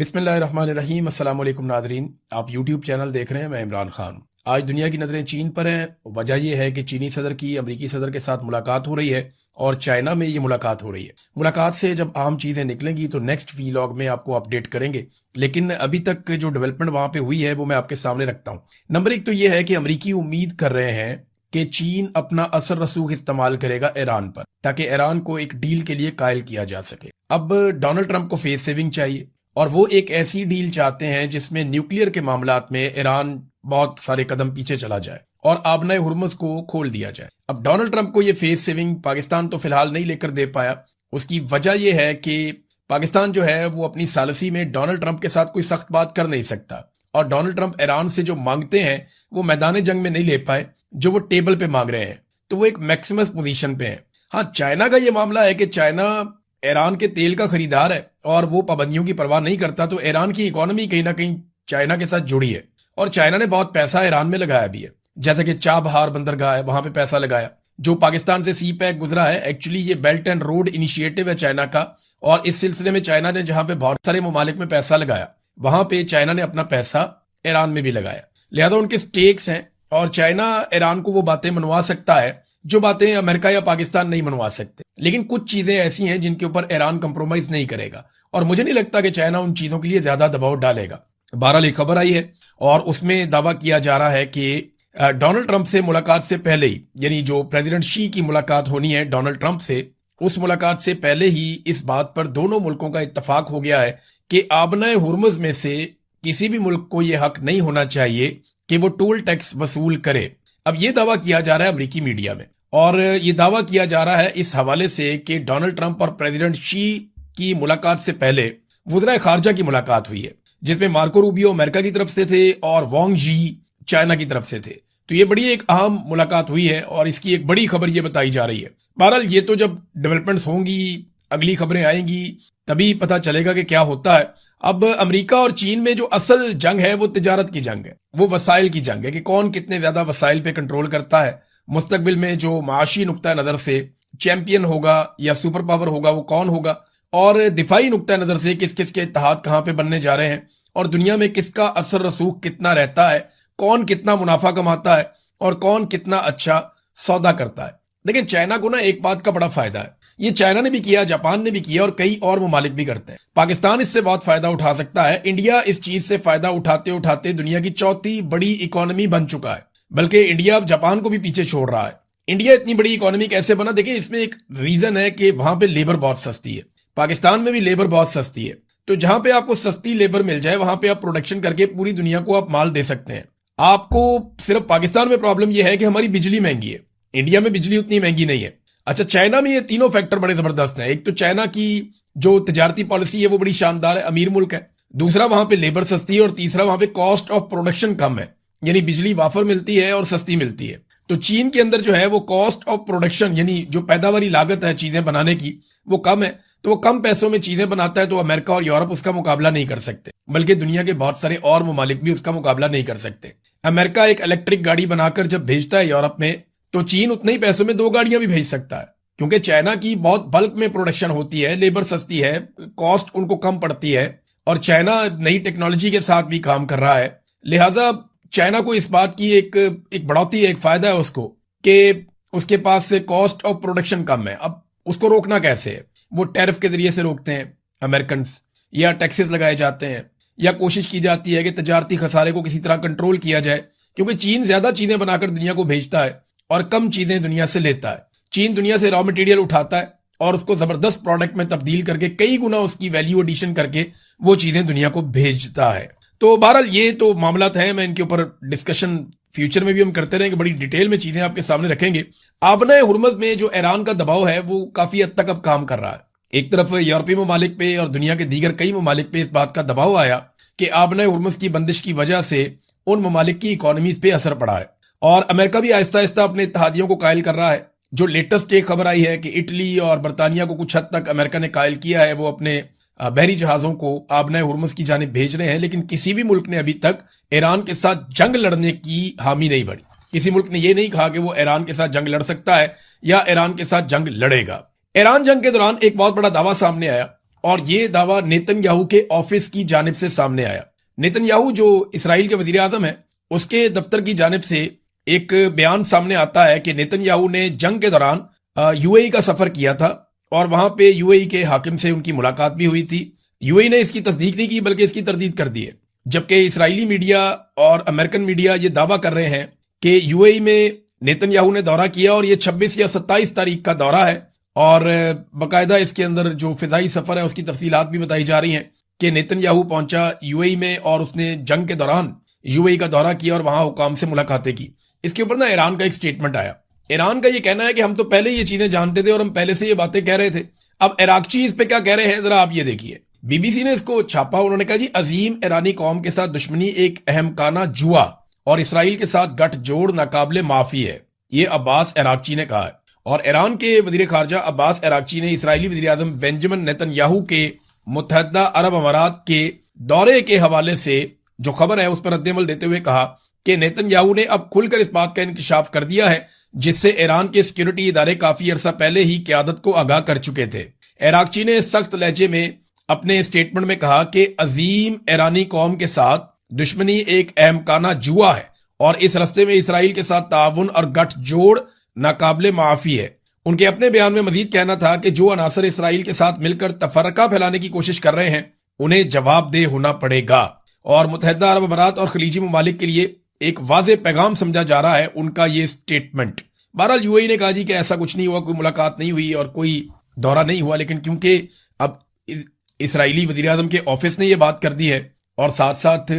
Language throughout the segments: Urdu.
بسم اللہ الرحمن الرحیم۔ السلام علیکم ناظرین، آپ یوٹیوب چینل دیکھ رہے ہیں، میں عمران خان۔ آج دنیا کی نظریں چین پر ہیں۔ وجہ یہ ہے کہ چینی صدر کی امریکی صدر کے ساتھ ملاقات ہو رہی ہے اور چائنا میں یہ ملاقات ہو رہی ہے۔ ملاقات سے جب عام چیزیں نکلیں گی تو نیکسٹ ویلاگ میں آپ کو اپڈیٹ کریں گے، لیکن ابھی تک جو ڈیولپمنٹ وہاں پہ ہوئی ہے وہ میں آپ کے سامنے رکھتا ہوں۔ نمبر ایک تو یہ ہے کہ امریکی امید کر رہے ہیں کہ چین اپنا اثر رسوخ استعمال کرے گا ایران پر، تاکہ ایران کو ایک ڈیل کے لیے قائل کیا جا سکے۔ اب ڈونلڈ ٹرمپ کو فیس سیونگ چاہیے اور وہ ایک ایسی ڈیل چاہتے ہیں جس میں نیوکلیئر کے معاملات میں ایران بہت سارے قدم پیچھے چلا جائے اور آبنائے ہرمز کو کھول دیا جائے۔ اب ڈونلڈ ٹرمپ کو یہ فیس سیونگ پاکستان تو فی الحال نہیں لے کر دے پایا۔ اس کی وجہ یہ ہے کہ پاکستان جو ہے وہ اپنی سالسی میں ڈونلڈ ٹرمپ کے ساتھ کوئی سخت بات کر نہیں سکتا، اور ڈونلڈ ٹرمپ ایران سے جو مانگتے ہیں وہ میدان جنگ میں نہیں لے پائے، جو وہ ٹیبل پہ مانگ رہے ہیں، تو وہ ایک میکسیمس پوزیشن پہ ہیں۔ ہاں، چائنا کا یہ معاملہ ہے کہ چائنا ایران کے تیل کا خریدار ہے اور وہ پابندیوں کی پرواہ نہیں کرتا، تو ایران کی اکانومی کہیں نہ کہیں چائنا کے ساتھ جڑی ہے، اور چائنا نے بہت پیسہ ایران میں لگایا بھی ہے، جیسے کہ چابہار بندرگاہ ہے، وہاں پہ پیسہ لگایا۔ جو پاکستان سے سی پیک گزرا ہے، ایکچولی یہ بیلٹ اینڈ روڈ انیشیٹو ہے چائنا کا، اور اس سلسلے میں چائنا نے جہاں پہ بہت سارے ممالک میں پیسہ لگایا، وہاں پہ چائنا نے اپنا پیسہ ایران میں بھی لگایا، لہذا ان کے سٹیکس ہیں، اور چائنا ایران کو وہ باتیں منوا سکتا ہے جو باتیں امریکہ یا پاکستان نہیں منوا سکتے۔ لیکن کچھ چیزیں ایسی ہیں جن کے اوپر ایران کمپرومائز نہیں کرے گا، اور مجھے نہیں لگتا کہ چائنا ان چیزوں کے لیے زیادہ دباؤ ڈالے گا۔ بہرحال ایک خبر آئی ہے اور اس میں دعویٰ کیا جا رہا ہے کہ ڈونلڈ ٹرمپ سے ملاقات سے پہلے ہی، یعنی جو پریزیڈنٹ شی کی ملاقات ہونی ہے ڈونلڈ ٹرمپ سے، اس ملاقات سے پہلے ہی اس بات پر دونوں ملکوں کا اتفاق ہو گیا ہے کہ آبنائے ہرمز میں سے کسی بھی ملک کو یہ حق نہیں ہونا چاہیے کہ وہ ٹول ٹیکس وصول کرے۔ اب یہ دعویٰ کیا جا رہا ہے امریکی میڈیا میں، اور یہ دعویٰ کیا جا رہا ہے اس حوالے سے کہ ڈونلڈ ٹرمپ اور پریزیڈنٹ شی کی ملاقات سے پہلے وزرائے خارجہ کی ملاقات ہوئی ہے، جس میں مارکو روبیو امریکہ کی طرف سے تھے اور وانگ جی چائنا کی طرف سے تھے۔ تو یہ بڑی ایک اہم ملاقات ہوئی ہے اور اس کی ایک بڑی خبر یہ بتائی جا رہی ہے۔ بہرحال یہ تو جب ڈیولپمنٹس ہوں گی، اگلی خبریں آئیں گی، تبھی پتہ چلے گا کہ کیا ہوتا ہے۔ اب امریکہ اور چین میں جو اصل جنگ ہے وہ تجارت کی جنگ ہے، وہ وسائل کی جنگ ہے کہ کون کتنے زیادہ وسائل پہ کنٹرول کرتا ہے۔ مستقبل میں جو معاشی نقطہ نظر سے چیمپئن ہوگا یا سپر پاور ہوگا وہ کون ہوگا، اور دفاعی نقطہ نظر سے کس کس کے اتحاد کہاں پہ بننے جا رہے ہیں، اور دنیا میں کس کا اثر رسوخ کتنا رہتا ہے، کون کتنا منافع کماتا ہے اور کون کتنا اچھا سودا کرتا ہے۔ لیکن چائنا کو نا ایک بات کا بڑا فائدہ ہے، یہ چائنا نے بھی کیا، جاپان نے بھی کیا، اور کئی اور ممالک بھی کرتے ہیں۔ پاکستان اس سے بہت فائدہ اٹھا سکتا ہے۔ انڈیا اس چیز سے فائدہ اٹھاتے اٹھاتے دنیا کی چوتھی بڑی اکانومی بن چکا ہے، بلکہ انڈیا اب جاپان کو بھی پیچھے چھوڑ رہا ہے۔ انڈیا اتنی بڑی اکانومی کیسے بنا؟ دیکھیں، اس میں ایک ریزن ہے کہ وہاں پہ لیبر بہت سستی ہے۔ پاکستان میں بھی لیبر بہت سستی ہے، تو جہاں پہ آپ کو سستی لیبر مل جائے وہاں پہ آپ پروڈکشن کر کے پوری دنیا کو آپ مال دے سکتے ہیں۔ آپ کو صرف پاکستان میں پرابلم یہ ہے کہ ہماری بجلی مہنگی ہے، انڈیا میں بجلی اتنی مہنگی نہیں ہے۔ اچھا، چائنا میں یہ تینوں فیکٹر بڑے زبردست ہیں۔ ایک تو چائنا کی جو تجارتی پالیسی ہے وہ بڑی شاندار ہے، امیر ملک ہے۔ دوسرا، وہاں پہ لیبر سستی ہے، اور تیسرا، وہاں پہ کاسٹ آف پروڈکشن کم ہے، یعنی بجلی وافر ملتی ہے اور سستی ملتی ہے۔ تو چین کے اندر جو ہے وہ کاسٹ آف پروڈکشن، یعنی جو پیداواری لاگت ہے چیزیں بنانے کی، وہ کم ہے، تو وہ کم پیسوں میں چیزیں بناتا ہے، تو امریکہ اور یورپ اس کا مقابلہ نہیں کر سکتے، بلکہ دنیا کے بہت سارے اور ممالک بھی اس کا مقابلہ نہیں کر سکتے۔ امریکہ ایک الیکٹرک گاڑی بنا کر جب بھیجتا ہے یورپ میں، تو چین اتنے ہی پیسوں میں 2 گاڑیاں بھی بھیج سکتا ہے، کیونکہ چائنا کی بہت بلک میں پروڈکشن ہوتی ہے، لیبر سستی ہے، کاسٹ ان کو کم پڑتی ہے، اور چائنا نئی ٹیکنالوجی کے ساتھ بھی کام کر رہا ہے۔ لہٰذا چائنا کو اس بات کی ایک بڑھوتی، ایک فائدہ ہے اس کو کہ اس کے پاس سے کاسٹ آف پروڈکشن کم ہے۔ اب اس کو روکنا کیسے ہے؟ وہ ٹیرف کے ذریعے سے روکتے ہیں امریکنز، یا ٹیکسز لگائے جاتے ہیں، یا کوشش کی جاتی ہے کہ تجارتی خسارے کو کسی طرح کنٹرول کیا جائے، کیونکہ چین زیادہ چیزیں بنا کر دنیا کو بھیجتا ہے اور کم چیزیں دنیا سے لیتا ہے۔ چین دنیا سے را مٹیریل اٹھاتا ہے اور اس کو زبردست پروڈکٹ میں تبدیل کر کے کئی گنا اس کی ویلیو ایڈیشن کر کے وہ چیزیں دنیا کو بھیجتا ہے۔ تو بہرحال یہ تو معاملات ہیں، میں ان کے اوپر ڈسکشن فیوچر میں بھی ہم کرتے رہیں گے، بڑی ڈیٹیل میں چیزیں آپ کے سامنے رکھیں گے۔ آبنائے ہرمز میں جو ایران کا دباؤ ہے وہ کافی حد تک اب کام کر رہا ہے۔ ایک طرف یورپی ممالک پہ اور دنیا کے دیگر کئی ممالک پہ اس بات کا دباؤ آیا کہ آبنائے ہرمز کی بندش کی وجہ سے ان ممالک کی اکانومیز پہ اثر پڑا ہے، اور امریکہ بھی آہستہ آہستہ اپنے اتحادیوں کو قائل کر رہا ہے۔ جو لیٹسٹ ایک خبر آئی ہے کہ اٹلی اور برطانیہ کو کچھ حد تک امریکہ نے قائل کیا ہے، وہ اپنے بحری جہازوں کو آبنائے ہرمز کی جانب بھیج رہے ہیں، لیکن کسی بھی ملک نے ابھی تک ایران کے ساتھ جنگ لڑنے کی حامی نہیں بھری۔ کسی ملک نے یہ نہیں کہا کہ وہ ایران کے ساتھ جنگ لڑ سکتا ہے یا ایران کے ساتھ جنگ لڑے گا۔ ایران جنگ کے دوران ایک بہت بڑا دعویٰ سامنے آیا اور یہ دعویٰ نیتن یاہو کے آفس کی جانب سے سامنے آیا۔ نیتن یاہو جو اسرائیل کے وزیر اعظم ہیں، اس کے دفتر کی جانب سے ایک بیان سامنے آتا ہے کہ نیتن یاہو نے جنگ کے دوران یو اے ای کا سفر کیا تھا اور وہاں پہ یو اے ای کے حاکم سے ان کی ملاقات بھی ہوئی تھی۔ یو اے ای نے اس کی تصدیق نہیں کی بلکہ اس کی تردید کر دی ہے، جبکہ اسرائیلی میڈیا اور امریکن میڈیا یہ دعویٰ کر رہے ہیں کہ یو اے ای میں نیتن یاہو نے دورہ کیا اور یہ 26 یا 27 تاریخ کا دورہ ہے، اور باقاعدہ اس کے اندر جو فضائی سفر ہے اس کی تفصیلات بھی بتائی جا رہی ہیں کہ نیتن یاہو پہنچا یو اے ای میں اور اس نے جنگ کے دوران یو اے ای کا دورہ کیا اور وہاں حکام سے ملاقاتیں کی۔ اس کے اوپر نا ایران کا ایک سٹیٹمنٹ آیا۔ ایران کا یہ کہنا ہے کہ ہم تو پہلے یہ چیزیں جانتے تھے اور ہم پہلے سے یہ باتیں کہہ رہے تھے۔ اب عراقچی اس پہ کیا کہہ رہے ہیں ذرا آپ یہ دیکھیے۔ بی بی سی نے اس کو چھاپا، انہوں نے کہا جی عظیم ایرانی قوم کے ساتھ دشمنی ایک اہم کانہ جوا اور اسرائیل کے ساتھ گٹھ جوڑ ناقابل معافی ہے، یہ عباس عراقچی نے کہا ہے۔ اور ایران کے وزیر خارجہ عباس عراقچی نے اسرائیلی وزیر اعظم بنجمن نیتن یاہو کے متحدہ عرب امارات کے دورے کے حوالے سے جو خبر ہے اس پر رد عمل دیتے ہوئے کہا کہ نیتن یاہو نے اب کھل کر اس بات کا انکشاف کر دیا ہے جس سے ایران کے سیکیورٹی ادارے کافی عرصہ پہلے ہی قیادت کو آگاہ کر چکے تھے۔ عراقچی نے سخت لہجے میں اپنے سٹیٹمنٹ میں کہا کہ عظیم ایرانی قوم کے ساتھ دشمنی ایک اہم کانہ جوا ہے اور اس راستے میں اسرائیل کے ساتھ تعاون اور گٹھ جوڑ ناقابل معافی ہے۔ ان کے اپنے بیان میں مزید کہنا تھا کہ جو عناصر اسرائیل کے ساتھ مل کر تفرقہ پھیلانے کی کوشش کر رہے ہیں انہیں جواب دہ ہونا پڑے گا، اور متحدہ عرب امارات اور خلیجی ممالک کے لیے ایک واضح پیغام سمجھا جا رہا ہے ان کا یہ سٹیٹمنٹ۔ بہرحال یو اے ای نے کہا جی کہ ایسا کچھ نہیں ہوا، کوئی ملاقات نہیں ہوئی اور کوئی دورہ نہیں ہوا، لیکن کیونکہ اب اسرائیلی وزیر اعظم کے آفس نے یہ بات کر دی ہے اور ساتھ ساتھ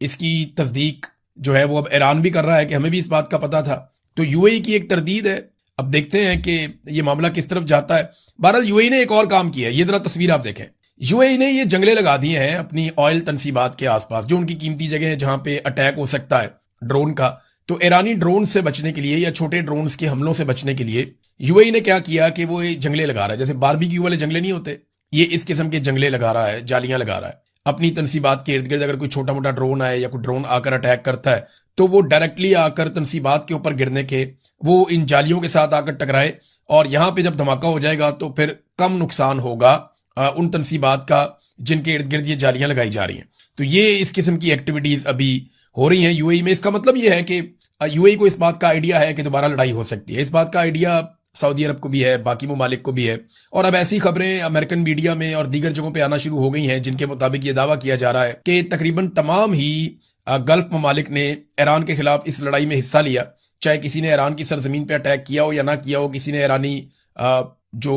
اس کی تصدیق جو ہے وہ اب ایران بھی کر رہا ہے کہ ہمیں بھی اس بات کا پتا تھا، تو یو اے ای کی ایک تردید ہے۔ اب دیکھتے ہیں کہ یہ معاملہ کس طرف جاتا ہے۔ بہرحال یو اے ای نے ایک اور کام کیا ہے، یہ ذرا تصویر آپ دیکھیں۔ یو اے ای نے یہ جنگلے لگا دیے ہیں اپنی آئل تنصیبات کے آس پاس، جو ان کی قیمتی جگہ ہے جہاں پہ اٹیک ہو سکتا ہے ڈرون کا۔ تو ایرانی ڈرون سے بچنے کے لیے یا چھوٹے ڈرونز کے حملوں سے بچنے کے لیے یو اے ای نے کیا کیا کہ وہ جنگلے لگا رہا ہے، جیسے باربیکیو والے جنگلے نہیں ہوتے، یہ اس قسم کے جنگلے لگا رہا ہے، جالیاں لگا رہا ہے اپنی تنصیبات کے ارد گرد۔ اگر کوئی چھوٹا موٹا ڈرون آئے یا کوئی ڈرون آ کر اٹیک کرتا ہے تو وہ ڈائریکٹلی آ کر تنصیبات کے اوپر گرنے کے وہ ان جالیوں کے ساتھ آ کر ٹکرائے، اور یہاں پہ جب دھماکہ ہو جائے گا تو پھر کم نقصان ہوگا ان تنصیبات کا جن کے ارد گرد یہ جالیاں لگائی جا رہی ہیں۔ تو یہ اس قسم کی ایکٹیویٹیز ابھی ہو رہی ہیں یو اے ای میں۔ اس کا مطلب یہ ہے کہ یو اے ای کو اس بات کا آئیڈیا ہے کہ دوبارہ لڑائی ہو سکتی ہے، اس بات کا آئیڈیا سعودی عرب کو بھی ہے، باقی ممالک کو بھی ہے، اور اب ایسی خبریں امریکن میڈیا میں اور دیگر جگہوں پہ آنا شروع ہو گئی ہیں جن کے مطابق یہ دعویٰ کیا جا رہا ہے کہ تقریباً تمام ہی گلف ممالک نے ایران کے خلاف اس لڑائی میں حصہ لیا، چاہے کسی نے ایران کی سرزمین پہ اٹیک کیا ہو یا نہ کیا ہو۔ کسی نے ایرانی جو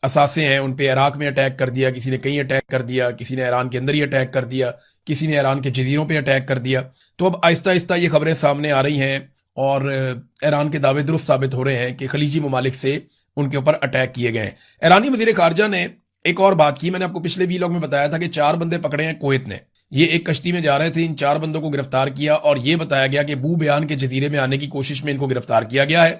اثاثے ہیں ان پہ عراق میں اٹیک کر دیا، کسی نے کہیں اٹیک کر دیا، کسی نے ایران کے اندر ہی اٹیک کر دیا، کسی نے ایران کے جزیروں پہ اٹیک کر دیا۔ تو اب آہستہ آہستہ یہ خبریں سامنے آ رہی ہیں اور ایران کے دعوے درست ثابت ہو رہے ہیں کہ خلیجی ممالک سے ان کے اوپر اٹیک کیے گئے ہیں۔ ایرانی وزیر خارجہ نے ایک اور بات کی، میں نے آپ کو پچھلے ویلاگ میں بتایا تھا کہ 4 بندے پکڑے ہیں کویت نے، یہ ایک کشتی میں جا رہے تھے، ان 4 بندوں کو گرفتار کیا اور یہ بتایا گیا کہ بو بیان کے جزیرے میں آنے کی کوشش میں ان کو گرفتار کیا گیا ہے۔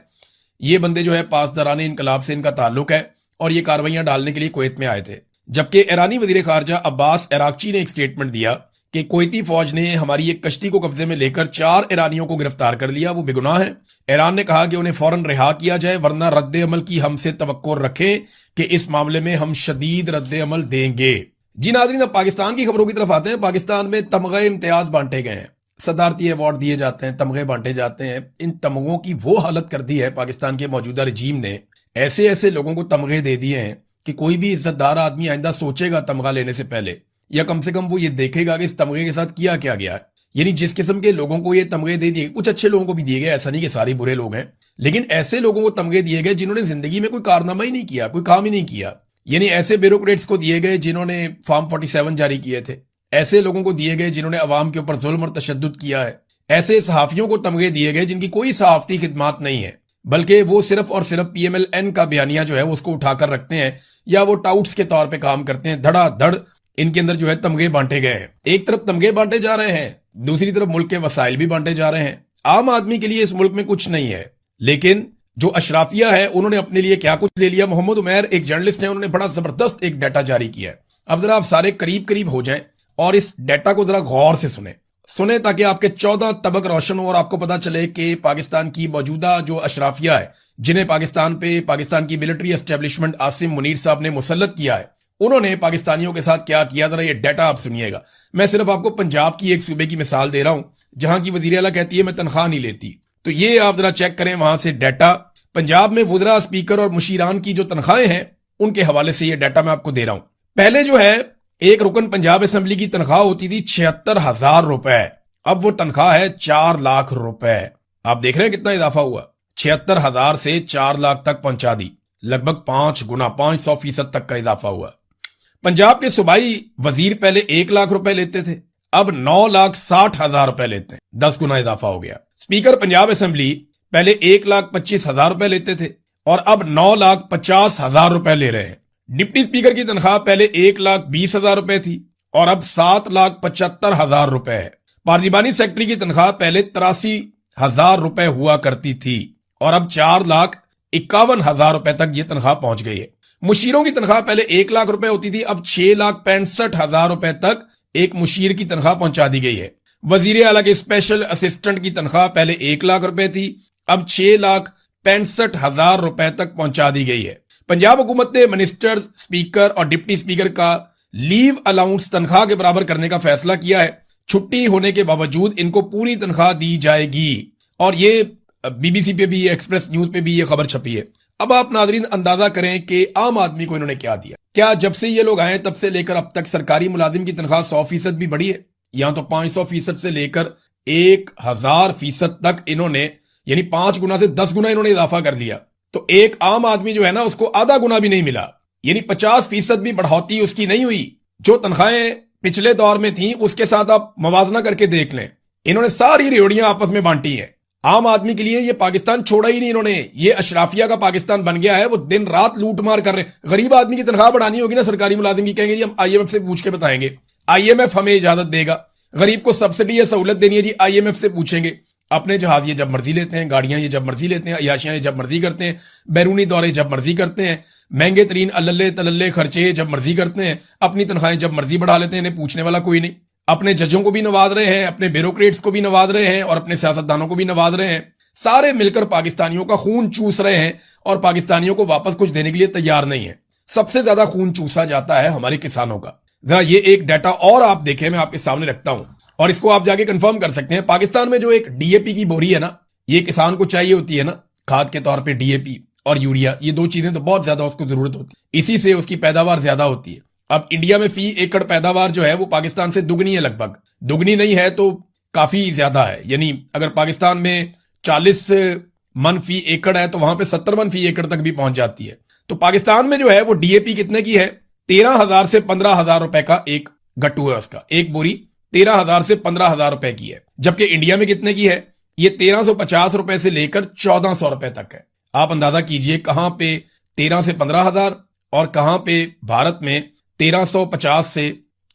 یہ بندے جو ہے پاسداران انقلاب سے ان کا تعلق ہے اور یہ کارروائیاں ڈالنے کے لیے کویت میں آئے تھے۔ جبکہ ایرانی وزیر خارجہ عباس عراقچی نے ایک سٹیٹمنٹ دیا کہ کویتی فوج نے ہماری ایک کشتی کو قبضے میں لے کر 4 ایرانیوں کو گرفتار کر لیا، وہ بے گناہ ہیں۔ ایران نے کہا کہ انہیں فوراً رہا کیا جائے ورنہ رد عمل کی ہم سے توقع رکھیں کہ اس معاملے میں ہم شدید رد عمل دیں گے۔ جی ناظرین، اب پاکستان کی خبروں کی طرف آتے ہیں۔ پاکستان میں تمغے امتیاز بانٹے گئے ہیں، صدارتی ایوارڈ دیے جاتے ہیں، تمغے بانٹے جاتے ہیں۔ ان تمغوں کی وہ حالت کر دی ہے پاکستان کے موجودہ رجیم نے، ایسے ایسے لوگوں کو تمغے دے دیے ہیں کہ کوئی بھی عزت دار آدمی آئندہ سوچے گا تمغہ لینے سے پہلے، یا کم سے کم وہ یہ دیکھے گا کہ اس تمغے کے ساتھ کیا کیا گیا ہے۔ یعنی جس قسم کے لوگوں کو یہ تمغے دے دیے، کچھ اچھے لوگوں کو بھی دیے گئے، ایسا نہیں کہ سارے برے لوگ ہیں، لیکن ایسے لوگوں کو تمغے دیے گئے جنہوں نے زندگی میں کوئی کارنامہ ہی نہیں کیا، کوئی کام ہی نہیں کیا۔ یعنی ایسے بیوروکریٹس کو دیے گئے جنہوں نے فارم 47 جاری کیے تھے، ایسے لوگوں کو دیے گئے جنہوں نے عوام کے اوپر ظلم اور تشدد کیا ہے، ایسے صحافیوں کو تمغے دیے گئے جن کی کوئی صحافتی خدمات نہیں ہے، بلکہ وہ صرف اور صرف پی ایم ایل این کا بیانیہ جو ہے اس کو اٹھا کر رکھتے ہیں یا وہ ٹاؤٹس کے طور پہ کام کرتے ہیں۔ دھڑا دھڑ ان کے اندر جو ہے تمغے بانٹے گئے ہیں۔ ایک طرف تمغے بانٹے جا رہے ہیں، دوسری طرف ملک کے وسائل بھی بانٹے جا رہے ہیں۔ عام آدمی کے لیے اس ملک میں کچھ نہیں ہے، لیکن جو اشرافیہ ہے انہوں نے اپنے لیے کیا کچھ لے لیا۔ محمد عمیر ایک جرنلسٹ ہیں، انہوں نے بڑا زبردست ایک ڈیٹا جاری کیا ہے۔ اب ذرا آپ سارے قریب ہو جائیں اور اس ڈیٹا کو ذرا غور سے سنیں تاکہ آپ کے 14 طبق روشن ہو اور آپ کو پتا چلے کہ پاکستان کی موجودہ جو اشرافیہ ہے جنہیں پاکستان پہ پاکستان کی ملٹری اسٹیبلشمنٹ عاصم منیر صاحب نے مسلط کیا ہے، انہوں نے پاکستانیوں کے ساتھ کیا کیا، ذرا یہ ڈیٹا آپ سنیے گا. میں صرف آپ کو پنجاب کی ایک صوبے کی مثال دے رہا ہوں جہاں کی وزیر اعلیٰ کہتی ہے میں تنخواہ نہیں لیتی. تو یہ آپ ذرا چیک کریں وہاں سے ڈیٹا. پنجاب میں وزراء، اسپیکر اور مشیران کی جو تنخواہیں ہیں ان کے حوالے سے یہ ڈیٹا میں آپ کو دے رہا ہوں. پہلے جو ہے ایک رکن پنجاب اسمبلی کی تنخواہ ہوتی تھی 76,000 روپے، اب وہ تنخواہ ہے 4 لاکھ روپے. آپ دیکھ رہے ہیں کتنا اضافہ ہوا، 76,000 سے 4 لاکھ تک پہنچا دی، لگ بھگ 5 گنا 500% تک کا اضافہ ہوا. پنجاب کے صوبائی وزیر پہلے 1 لاکھ روپے لیتے تھے، اب 9,60,000 روپے لیتے ہیں، 10 گنا اضافہ ہو گیا. اسپیکر پنجاب اسمبلی پہلے 1,25,000 روپے لیتے تھے اور اب 9,50,000 روپے لے رہے ہیں. ڈپٹی اسپیکر کی تنخواہ پہلے 1,20,000 روپے تھی اور اب 7,75,000 روپے ہے. پارلیمانی سیکرٹری کی تنخواہ پہلے 83,000 روپے ہوا کرتی تھی اور اب 4,51,000 روپے تک یہ تنخواہ پہنچ گئی ہے. مشیروں کی تنخواہ پہلے 1 لاکھ روپے ہوتی تھی، اب 6,65,000 روپے تک ایک مشیر کی تنخواہ پہنچا دی گئی ہے. وزیر اعلیٰ کے اسپیشل اسسٹنٹ کی تنخواہ پہلے 1 لاکھ روپے تھی، اب 6,65,000 روپے تک پہنچا دی گئی ہے. پنجاب حکومت نے منسٹرز، اسپیکر اور ڈپٹی اسپیکر کا لیو الاؤنس تنخواہ کے برابر کرنے کا فیصلہ کیا ہے. چھٹی ہونے کے باوجود ان کو پوری تنخواہ دی جائے گی، اور یہ BBC پہ بھی، ایکسپریس نیوز پہ بھی یہ خبر چھپی ہے. اب آپ ناظرین اندازہ کریں کہ عام آدمی کو انہوں نے کیا دیا. کیا جب سے یہ لوگ آئے تب سے لے کر اب تک سرکاری ملازم کی تنخواہ 100% بھی بڑھی ہے؟ یہاں تو 500% سے لے کر 1,000% تک انہوں نے، یعنی 5 گنا سے 10 گنا انہوں نے اضافہ کر دیا. تو ایک عام آدمی جو ہے نا اس کو آدھا گنا بھی نہیں ملا، یعنی 50% بھی بڑھوتی اس کی نہیں ہوئی. جو تنخواہیں پچھلے دور میں تھیں اس کے ساتھ آپ موازنہ کر کے دیکھ لیں، انہوں نے ساری ریوڑیاں آپس میں بانٹی ہیں. عام آدمی کے لیے یہ پاکستان چھوڑا ہی نہیں انہوں نے، یہ اشرافیہ کا پاکستان بن گیا ہے. وہ دن رات لوٹ مار کر رہے ہیں. غریب آدمی کی تنخواہ بڑھانی ہوگی نا سرکاری ملازم کی، کہیں گے جی ہم IMF سے پوچھ کے بتائیں گے، IMF ہمیں اجازت دے گا. غریب کو سبسڈی یا سہولت دینی ہے جی IMF سے پوچھیں گے. اپنے جہاز یہ جب مرضی لیتے ہیں، گاڑیاں یہ جب مرضی لیتے ہیں، عیاشیاں یہ جب مرضی کرتے ہیں، بیرونی دورے جب مرضی کرتے ہیں، مہنگے ترین اللہ تللے خرچے جب مرضی کرتے ہیں، اپنی تنخواہیں جب مرضی بڑھا لیتے ہیں، انہیں پوچھنے والا کوئی نہیں. اپنے ججوں کو بھی نواز رہے ہیں، اپنے بیوروکریٹس کو بھی نواز رہے ہیں اور اپنے سیاستدانوں کو بھی نواز رہے ہیں. سارے مل کر پاکستانیوں کا خون چوس رہے ہیں اور پاکستانیوں کو واپس کچھ دینے کے لیے تیار نہیں ہے. سب سے زیادہ خون چوسا جاتا ہے ہمارے کسانوں کا. ذرا یہ ایک ڈیٹا اور آپ دیکھیں، میں آپ کے سامنے رکھتا ہوں اور اس کو آپ جا کے کنفرم کر سکتے ہیں. پاکستان میں جو ایک DAP کی بوری ہے نا، یہ کسان کو چاہیے ہوتی ہے نا کھاد کے طور پہ، DAP اور یوریا، یہ 2 چیزیں تو بہت زیادہ اس کو ضرورت ہوتی ہے، اسی سے اس کی پیداوار زیادہ ہوتی ہے. اب انڈیا میں فی ایکڑ پیداوار جو ہے وہ پاکستان سے دگنی ہے، لگ بھگ دگنی نہیں ہے تو کافی زیادہ ہے. یعنی اگر پاکستان میں 40 من فی ایکڑ ہے تو وہاں پہ 70 من فی ایکڑ تک بھی پہنچ جاتی ہے. تو پاکستان میں جو ہے وہ DAP کتنے کی ہے؟ 13,000 سے 15,000 روپے کا ایک گٹو ہے، اس کا ایک بوری 13,000 سے 15,000 روپے کی ہے. جبکہ انڈیا میں کتنے کی ہے؟ یہ 1,350 روپے سے لے کر 1,400 روپے تک ہے. آپ اندازہ کیجئے کہاں پہ 13 سے 15,000 اور کہاں پہ بھارت میں 1,350 سے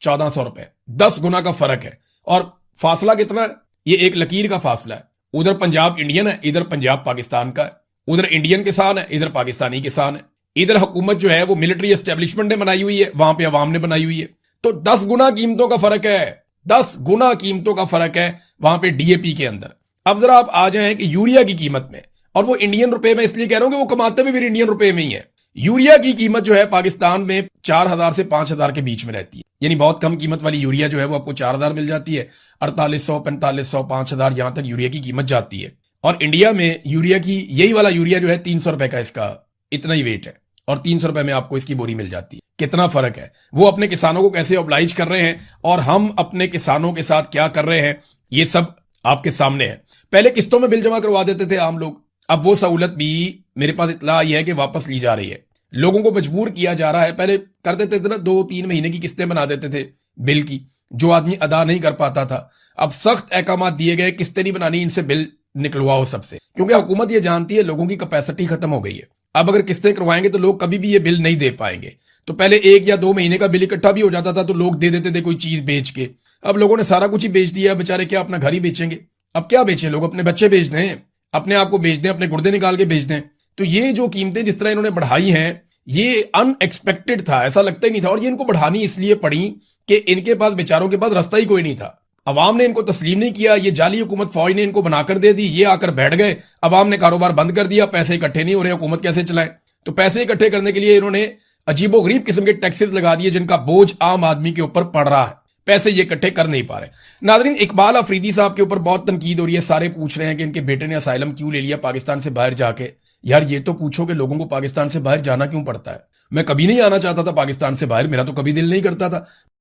1,400 روپے، 10 گنا کا فرق ہے. اور فاصلہ کتنا ہے؟ یہ ایک لکیر کا فاصلہ ہے. ادھر پنجاب انڈین ہے، ادھر پنجاب پاکستان کا ہے. ادھر انڈین کسان ہے، ادھر پاکستانی کسان ہے. ادھر حکومت جو ہے وہ ملٹری اسٹیبلشمنٹ نے بنائی ہوئی ہے، وہاں پہ عوام نے بنائی ہوئی ہے. تو 10 گنا قیمتوں کا فرق ہے، 10 گنا قیمتوں کا فرق ہے وہاں پہ DAP کے اندر. اب ذرا آپ آ جائیں کہ یوریا کی قیمت میں، اور وہ انڈین روپے میں اس لیے کہہ رہا ہوں کہ وہ کماتے بھی پھر انڈین روپے میں ہی ہے. یوریا کی قیمت جو ہے پاکستان میں 4,000 سے 5,000 کے بیچ میں رہتی ہے، یعنی بہت کم قیمت والی یوریا جو ہے وہ آپ کو 4,000 مل جاتی ہے. 4,800 4,500 5,000 یہاں تک یوریا کی قیمت جاتی ہے. اور انڈیا میں یوریا کی یہی والا یوریا جو ہے 300 روپے کا، اس کا اتنا ہی ویٹ ہے، اور 300 روپے میں آپ کو اس کی بوری مل جاتی ہے. کتنا فرق ہے. وہ اپنے کسانوں کو کیسے اوبلائج کر رہے ہیں اور ہم اپنے کسانوں کے ساتھ کیا کر رہے ہیں، یہ سب آپ کے سامنے ہے. پہلے قسطوں میں بل جمع کروا دیتے تھے عام لوگ، اب وہ سہولت بھی میرے پاس اطلاع آئی ہے کہ واپس لی جا رہی ہے. لوگوں کو مجبور کیا جا رہا ہے. پہلے کر دیتے تھے نا 2-3 مہینے کی قسطیں بنا دیتے تھے بل کی، جو آدمی ادا نہیں کر پاتا تھا. اب سخت احکامات دیے گئے، قسطیں نہیں بنانی، ان سے بل نکلواؤ سب سے، کیونکہ حکومت یہ جانتی ہے لوگوں کی کیپیسٹی ختم ہو گئی ہے. اب اگر قسطیں کروائیں گے تو لوگ کبھی بھی یہ بل نہیں دے پائیں گے. تو پہلے 1 یا 2 مہینے کا بل اکٹھا بھی ہو جاتا تھا تو لوگ دے دیتے تھے کوئی چیز بیچ کے. اب لوگوں نے سارا کچھ ہی بیچ دیا، بیچارے کیا اپنا گھر ہی بیچیں گے؟ اب کیا بیچیں لوگ؟ اپنے بچے بیچ دیں، اپنے آپ کو بیچ دیں، اپنے گردے نکال کے بیچ دیں. تو یہ جو قیمتیں جس طرح انہوں نے بڑھائی ہیں یہ ان ایکسپیکٹڈ تھا، ایسا لگتا ہی نہیں تھا. اور یہ ان کو بڑھانی اس لیے پڑی کہ ان کے پاس بیچاروں کے پاس راستہ ہی کوئی نہیں تھا. عوام نے ان کو تسلیم نہیں کیا، یہ جعلی حکومت فوج نے ان کو بنا کر دے دی. یہ آ کر بیٹھ گئے، عوام نے کاروبار بند کر دیا، پیسے اکٹھے نہیں ہو رہے، حکومت کیسے چلائیں؟ تو پیسے اکٹھے کرنے کے لیے انہوں نے عجیب و غریب قسم کے ٹیکسز لگا دیے جن کا بوجھ عام آدمی کے اوپر پڑ رہا ہے، پیسے یہ اکٹھے کر نہیں پا رہے۔ ناظرین، اقبال افریدی صاحب کے اوپر بہت تنقید ہو رہی ہے، سارے پوچھ رہے ہیں کہ ان کے بیٹے نے اسائلم کیوں لے لیا پاکستان سے باہر جا کے۔ یار یہ تو پوچھو کہ لوگوں کو پاکستان سے باہر جانا کیوں پڑتا ہے؟ میں کبھی نہیں آنا چاہتا تھا پاکستان سے باہر، میرا تو کبھی دل نہیں کرتا تھا۔